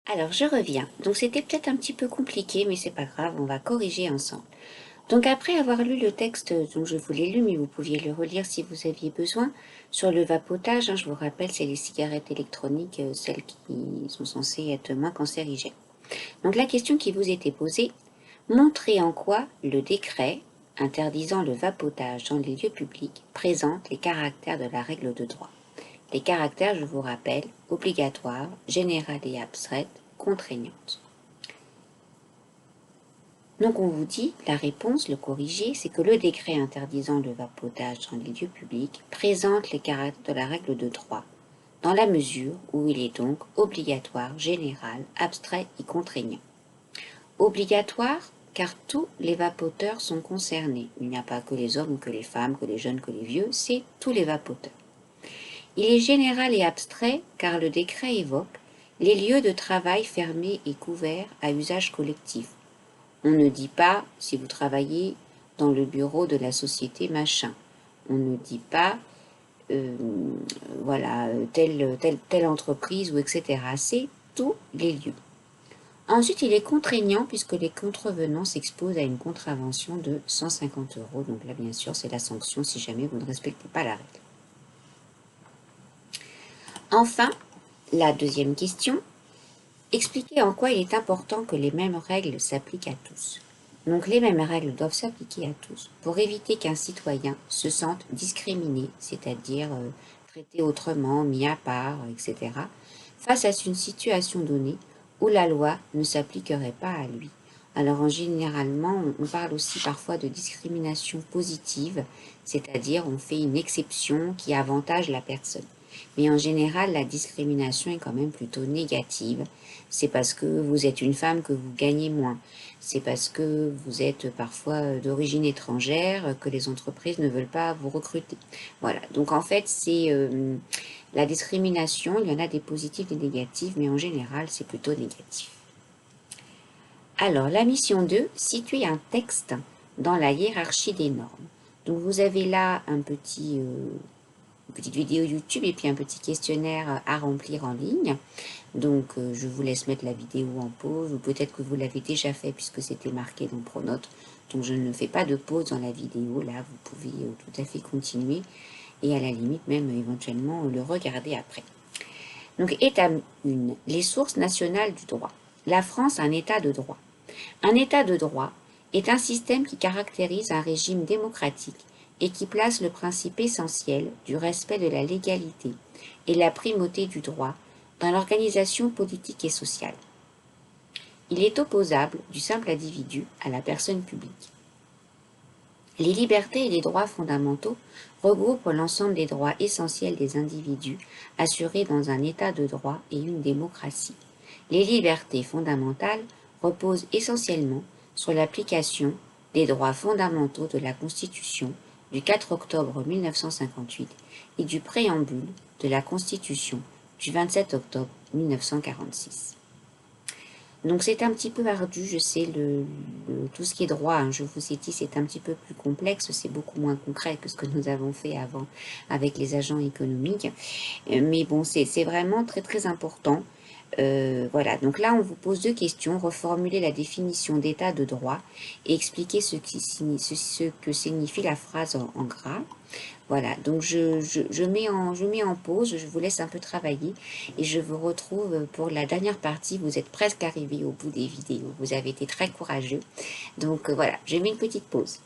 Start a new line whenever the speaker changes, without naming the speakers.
Alors, je reviens. Donc, c'était peut-être un petit peu compliqué, mais c'est pas grave, on va corriger ensemble. Donc, après avoir lu le texte dont je vous l'ai lu, mais vous pouviez le relire si vous aviez besoin, sur le vapotage, je vous rappelle, c'est les cigarettes électroniques, celles qui sont censées être moins cancérigènes. Donc, la question qui vous était posée, montrez en quoi le décret interdisant le vapotage dans les lieux publics présente les caractères de la règle de droit. Les caractères, je vous rappelle, obligatoires, générales et abstraites, contraignantes. Donc on vous dit, la réponse, le corrigé, c'est que le décret interdisant le vapotage dans les lieux publics présente les caractères de la règle de droit, dans la mesure où il est donc obligatoire, général, abstrait et contraignant. Obligatoire, car tous les vapoteurs sont concernés. Il n'y a pas que les hommes ou que les femmes, que les jeunes, que les vieux, c'est tous les vapoteurs. Il est général et abstrait, car le décret évoque les lieux de travail fermés et couverts à usage collectif. On ne dit pas si vous travaillez dans le bureau de la société machin. On ne dit pas voilà telle entreprise ou etc. C'est tous les lieux. Ensuite, il est contraignant puisque les contrevenants s'exposent à une contravention de 150 euros. Donc là, bien sûr, c'est la sanction si jamais vous ne respectez pas la règle. Enfin, la deuxième question, expliquez en quoi il est important que les mêmes règles s'appliquent à tous. Donc les mêmes règles doivent s'appliquer à tous pour éviter qu'un citoyen se sente discriminé, c'est-à-dire traité autrement, mis à part, etc., face à une situation donnée où la loi ne s'appliquerait pas à lui. Alors généralement, on parle aussi parfois de discrimination positive, c'est-à-dire on fait une exception qui avantage la personne. Mais en général, la discrimination est quand même plutôt négative. C'est parce que vous êtes une femme que vous gagnez moins. C'est parce que vous êtes parfois d'origine étrangère que les entreprises ne veulent pas vous recruter. Voilà. Donc en fait, c'est la discrimination. Il y en a des positives et des négatives, mais en général, c'est plutôt négatif. Alors, la mission 2, situer un texte dans la hiérarchie des normes. Donc vous avez là une petite vidéo YouTube et puis un petit questionnaire à remplir en ligne. Donc je vous laisse mettre la vidéo en pause, ou peut-être que vous l'avez déjà fait puisque c'était marqué dans Pronote. Donc je ne fais pas de pause dans la vidéo, là vous pouvez tout à fait continuer et à la limite même éventuellement le regarder après. Donc étape 1, les sources nationales du droit. La France a un état de droit. Un état de droit est un système qui caractérise un régime démocratique et qui place le principe essentiel du respect de la légalité et la primauté du droit dans l'organisation politique et sociale. Il est opposable du simple individu à la personne publique. Les libertés et les droits fondamentaux regroupent l'ensemble des droits essentiels des individus assurés dans un état de droit et une démocratie. Les libertés fondamentales reposent essentiellement sur l'application des droits fondamentaux de la Constitution du 4 octobre 1958 et du préambule de la Constitution du 27 octobre 1946. Donc c'est un petit peu ardu, je sais, tout ce qui est droit, je vous ai dit, c'est un petit peu plus complexe, c'est beaucoup moins concret que ce que nous avons fait avant avec les agents économiques. Mais bon, c'est vraiment très très important. Voilà, donc là on vous pose deux questions, reformuler la définition d'état de droit et expliquer ce que signifie la phrase en gras. Voilà, donc je mets en pause, je vous laisse un peu travailler et je vous retrouve pour la dernière partie. Vous êtes presque arrivé au bout des vidéos, vous avez été très courageux. Donc voilà, je mets une petite pause.